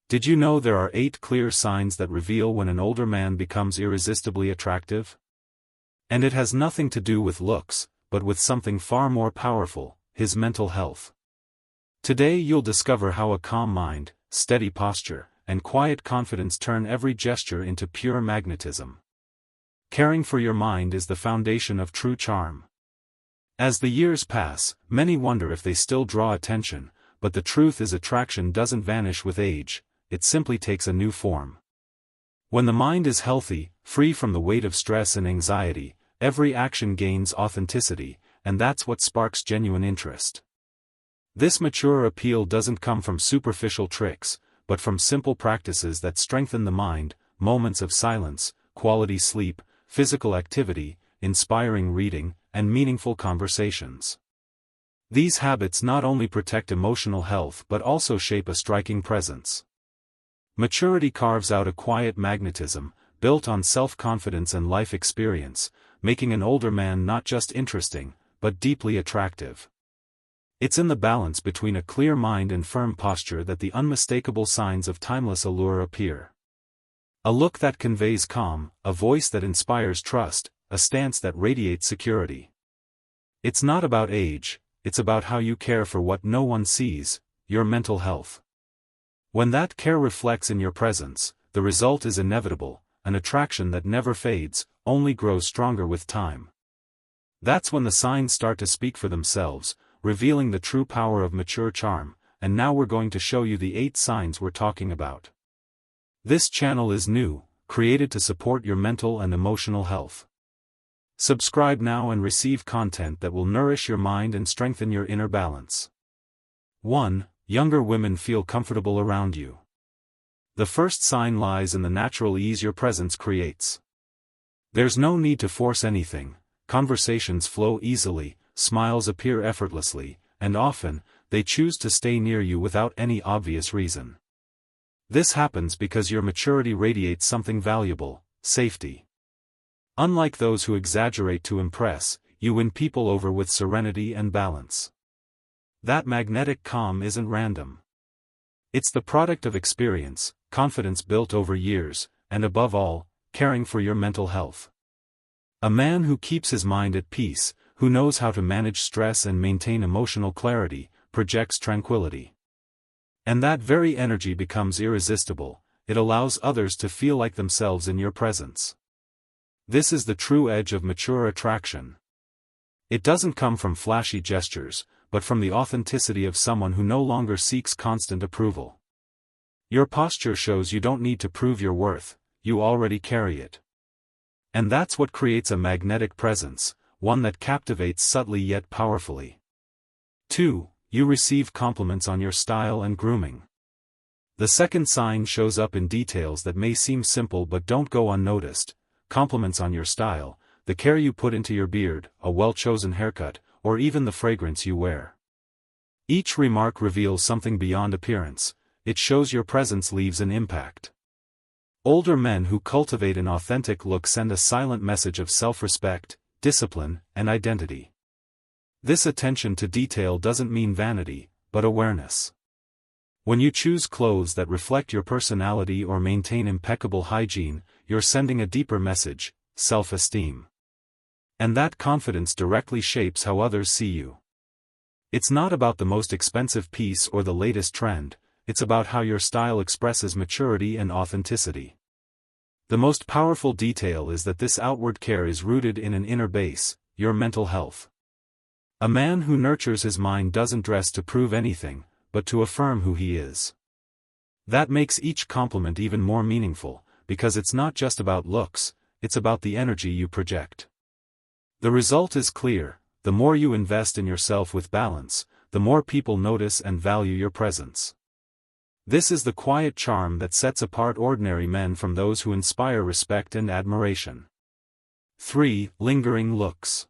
Did you know there are 8 clear signs that reveal when an older man becomes irresistibly attractive? And it has nothing to do with looks, but with something far more powerful, his mental health. Today you'll discover how a calm mind, steady posture, and quiet confidence turn every gesture into pure magnetism. Caring for your mind is the foundation of true charm. As the years pass, many wonder if they still draw attention, but the truth is attraction doesn't vanish with age, it simply takes a new form. When the mind is healthy, free from the weight of stress and anxiety, every action gains authenticity, and that's what sparks genuine interest. This mature appeal doesn't come from superficial tricks, but from simple practices that strengthen the mind, moments of silence, quality sleep, physical activity, inspiring reading, and meaningful conversations. These habits not only protect emotional health but also shape a striking presence. Maturity carves out a quiet magnetism, built on self-confidence and life experience, making an older man not just interesting, but deeply attractive. It's in the balance between a clear mind and firm posture that the unmistakable signs of timeless allure appear. A look that conveys calm, a voice that inspires trust, a stance that radiates security. It's not about age, it's about how you care for what no one sees, your mental health. When that care reflects in your presence, the result is inevitable, an attraction that never fades, only grows stronger with time. That's when the signs start to speak for themselves, revealing the true power of mature charm, and now we're going to show you the 8 signs we're talking about. This channel is new, created to support your mental and emotional health. Subscribe now and receive content that will nourish your mind and strengthen your inner balance. 1. Younger women feel comfortable around you. The first sign lies in the natural ease your presence creates. There's no need to force anything, conversations flow easily, smiles appear effortlessly, and often, they choose to stay near you without any obvious reason. This happens because your maturity radiates something valuable, safety. Unlike those who exaggerate to impress, you win people over with serenity and balance. That magnetic calm isn't random. It's the product of experience, confidence built over years, and above all, caring for your mental health. A man who keeps his mind at peace, who knows how to manage stress and maintain emotional clarity, projects tranquility. And that very energy becomes irresistible, it allows others to feel like themselves in your presence. This is the true edge of mature attraction. It doesn't come from flashy gestures, but from the authenticity of someone who no longer seeks constant approval. Your posture shows you don't need to prove your worth, you already carry it. And that's what creates a magnetic presence, one that captivates subtly yet powerfully. 2. You receive compliments on your style and grooming. The second sign shows up in details that may seem simple but don't go unnoticed: compliments on your style, the care you put into your beard, a well-chosen haircut, or even the fragrance you wear. Each remark reveals something beyond appearance, it shows your presence leaves an impact. Older men who cultivate an authentic look send a silent message of self-respect, discipline, and identity. This attention to detail doesn't mean vanity, but awareness. When you choose clothes that reflect your personality or maintain impeccable hygiene, you're sending a deeper message: self-esteem. And that confidence directly shapes how others see you. It's not about the most expensive piece or the latest trend, it's about how your style expresses maturity and authenticity. The most powerful detail is that this outward care is rooted in an inner base, your mental health. A man who nurtures his mind doesn't dress to prove anything, but to affirm who he is. That makes each compliment even more meaningful, because it's not just about looks, it's about the energy you project. The result is clear: the more you invest in yourself with balance, the more people notice and value your presence. This is the quiet charm that sets apart ordinary men from those who inspire respect and admiration. 3. Lingering looks.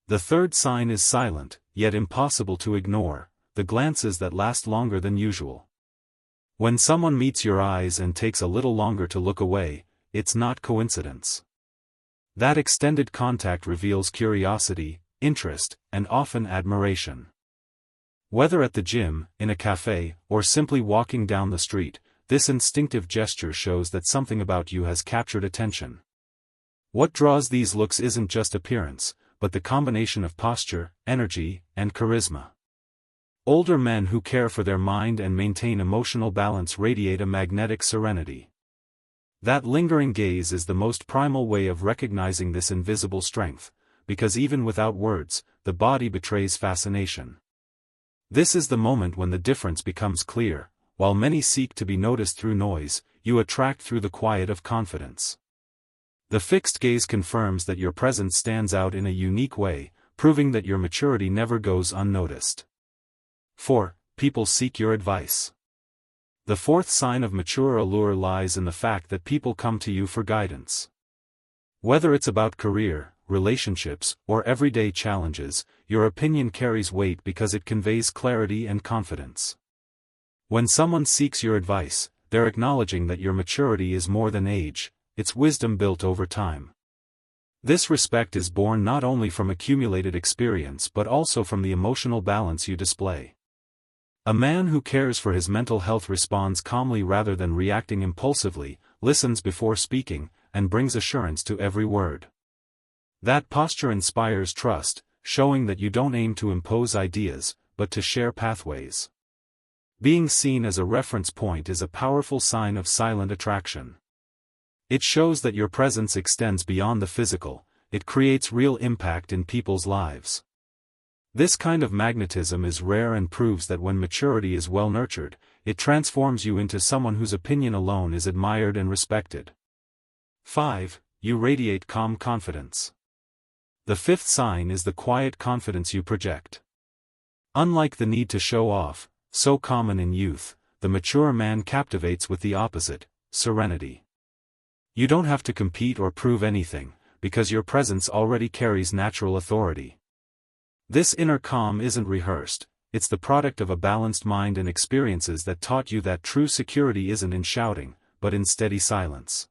The third sign is silent, yet impossible to ignore: the glances that last longer than usual. When someone meets your eyes and takes a little longer to look away, it's not coincidence. That extended contact reveals curiosity, interest, and often admiration. Whether at the gym, in a cafe, or simply walking down the street, this instinctive gesture shows that something about you has captured attention. What draws these looks isn't just appearance, but the combination of posture, energy, and charisma. Older men who care for their mind and maintain emotional balance radiate a magnetic serenity. That lingering gaze is the most primal way of recognizing this invisible strength, because even without words, the body betrays fascination. This is the moment when the difference becomes clear. While many seek to be noticed through noise, you attract through the quiet of confidence. The fixed gaze confirms that your presence stands out in a unique way, proving that your maturity never goes unnoticed. 4. People seek your advice. The fourth sign of mature allure lies in the fact that people come to you for guidance. Whether it's about career, relationships, or everyday challenges, your opinion carries weight because it conveys clarity and confidence. When someone seeks your advice, they're acknowledging that your maturity is more than age, it's wisdom built over time. This respect is born not only from accumulated experience but also from the emotional balance you display. A man who cares for his mental health responds calmly rather than reacting impulsively, listens before speaking, and brings assurance to every word. That posture inspires trust, showing that you don't aim to impose ideas, but to share pathways. Being seen as a reference point is a powerful sign of silent attraction. It shows that your presence extends beyond the physical, it creates real impact in people's lives. This kind of magnetism is rare and proves that when maturity is well nurtured, it transforms you into someone whose opinion alone is admired and respected. 5. You radiate calm confidence. The fifth sign is the quiet confidence you project. Unlike the need to show off, so common in youth, the mature man captivates with the opposite, serenity. You don't have to compete or prove anything, because your presence already carries natural authority. This inner calm isn't rehearsed, it's the product of a balanced mind and experiences that taught you that true security isn't in shouting, but in steady silence.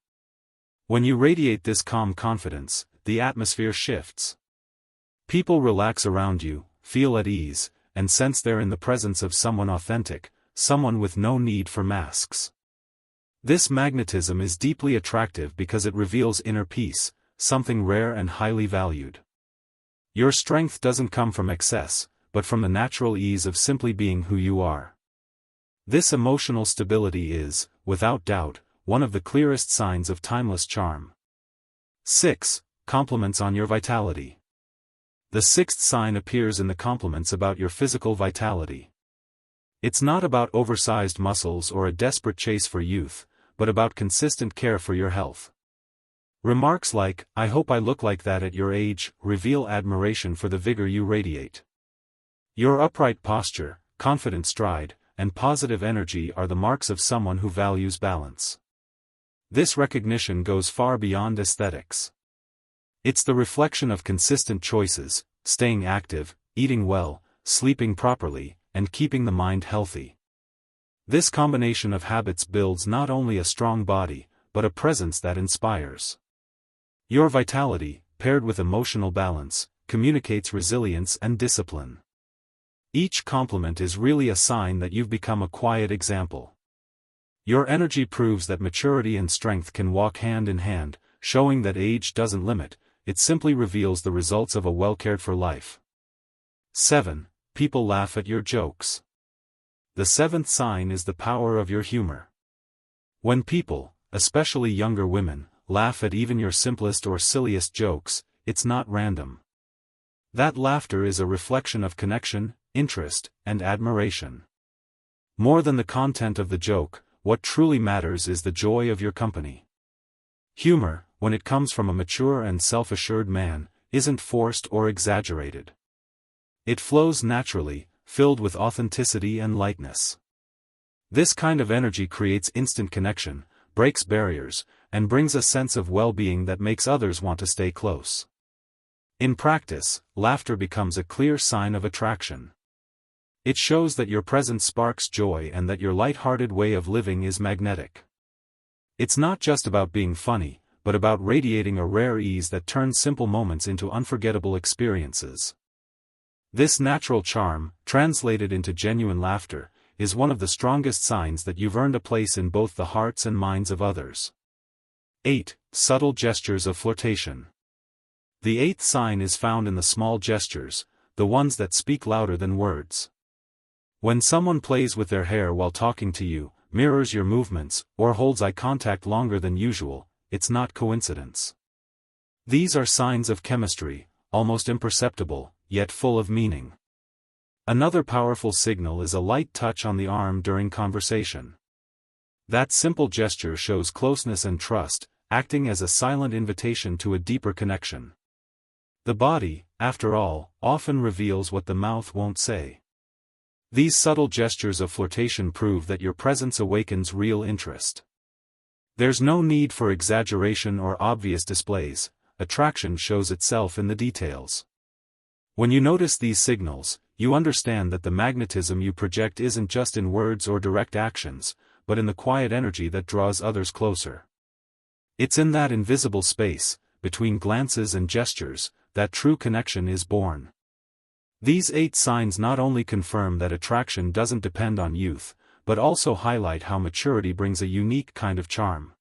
When you radiate this calm confidence, the atmosphere shifts. People relax around you, feel at ease, and sense they're in the presence of someone authentic, someone with no need for masks. This magnetism is deeply attractive because it reveals inner peace, something rare and highly valued. Your strength doesn't come from excess, but from the natural ease of simply being who you are. This emotional stability is, without doubt, one of the clearest signs of timeless charm. 6. Compliments on your vitality. The sixth sign appears in the compliments about your physical vitality. It's not about oversized muscles or a desperate chase for youth, but about consistent care for your health. Remarks like, "I hope I look like that at your age," reveal admiration for the vigor you radiate. Your upright posture, confident stride, and positive energy are the marks of someone who values balance. This recognition goes far beyond aesthetics. It's the reflection of consistent choices, staying active, eating well, sleeping properly, and keeping the mind healthy. This combination of habits builds not only a strong body, but a presence that inspires. Your vitality, paired with emotional balance, communicates resilience and discipline. Each compliment is really a sign that you've become a quiet example. Your energy proves that maturity and strength can walk hand in hand, showing that age doesn't limit, it simply reveals the results of a well-cared-for life. 7. People laugh at your jokes. The seventh sign is the power of your humor. When people, especially younger women, laugh at even your simplest or silliest jokes, it's not random. That laughter is a reflection of connection, interest, and admiration. More than the content of the joke, what truly matters is the joy of your company. Humor, when it comes from a mature and self-assured man, isn't forced or exaggerated. It flows naturally, filled with authenticity and lightness. This kind of energy creates instant connection, breaks barriers, and brings a sense of well-being that makes others want to stay close. In practice, laughter becomes a clear sign of attraction. It shows that your presence sparks joy and that your light-hearted way of living is magnetic. It's not just about being funny, but about radiating a rare ease that turns simple moments into unforgettable experiences. This natural charm, translated into genuine laughter, is one of the strongest signs that you've earned a place in both the hearts and minds of others. 8. Subtle gestures of flirtation. The eighth sign is found in the small gestures, the ones that speak louder than words. When someone plays with their hair while talking to you, mirrors your movements, or holds eye contact longer than usual, it's not coincidence. These are signs of chemistry, almost imperceptible, yet full of meaning. Another powerful signal is a light touch on the arm during conversation. That simple gesture shows closeness and trust, acting as a silent invitation to a deeper connection. The body, after all, often reveals what the mouth won't say. These subtle gestures of flirtation prove that your presence awakens real interest. There's no need for exaggeration or obvious displays. Attraction shows itself in the details. When you notice these signals, you understand that the magnetism you project isn't just in words or direct actions, but in the quiet energy that draws others closer. It's in that invisible space, between glances and gestures, that true connection is born. These 8 signs not only confirm that attraction doesn't depend on youth, but also highlight how maturity brings a unique kind of charm.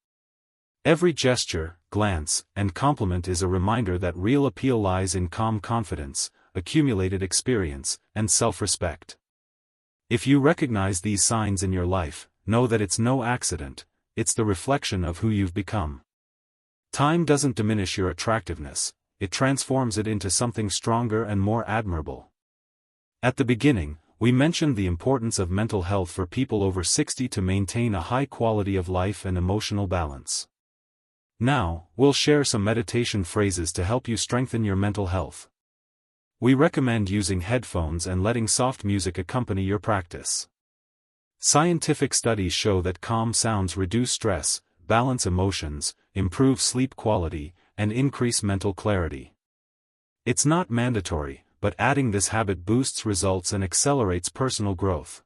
Every gesture, glance, and compliment is a reminder that real appeal lies in calm confidence, accumulated experience, and self-respect. If you recognize these signs in your life, know that it's no accident, it's the reflection of who you've become. Time doesn't diminish your attractiveness, it transforms it into something stronger and more admirable. At the beginning, we mentioned the importance of mental health for people over 60 to maintain a high quality of life and emotional balance. Now, we'll share some meditation phrases to help you strengthen your mental health. We recommend using headphones and letting soft music accompany your practice. Scientific studies show that calm sounds reduce stress, balance emotions, improve sleep quality, and increase mental clarity. It's not mandatory, but adding this habit boosts results and accelerates personal growth.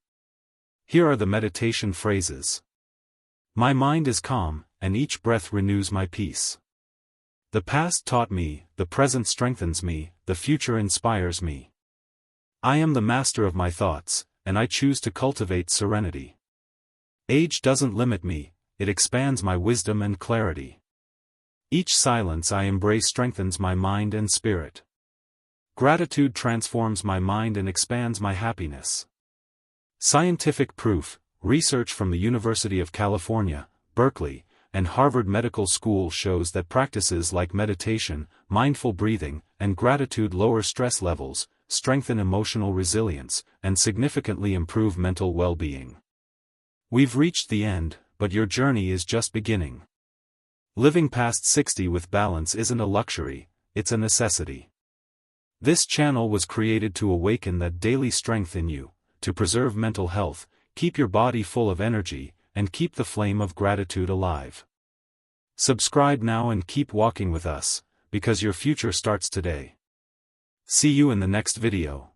Here are the meditation phrases. My mind is calm, and each breath renews my peace. The past taught me, the present strengthens me, the future inspires me. I am the master of my thoughts, and I choose to cultivate serenity. Age doesn't limit me, it expands my wisdom and clarity. Each silence I embrace strengthens my mind and spirit. Gratitude transforms my mind and expands my happiness. Scientific proof, research from the University of California, Berkeley, and Harvard Medical School shows that practices like meditation, mindful breathing, and gratitude lower stress levels, strengthen emotional resilience, and significantly improve mental well-being. We've reached the end, but your journey is just beginning. Living past 60 with balance isn't a luxury, it's a necessity. This channel was created to awaken that daily strength in you, to preserve mental health, keep your body full of energy, and keep the flame of gratitude alive. Subscribe now and keep walking with us, because your future starts today. See you in the next video.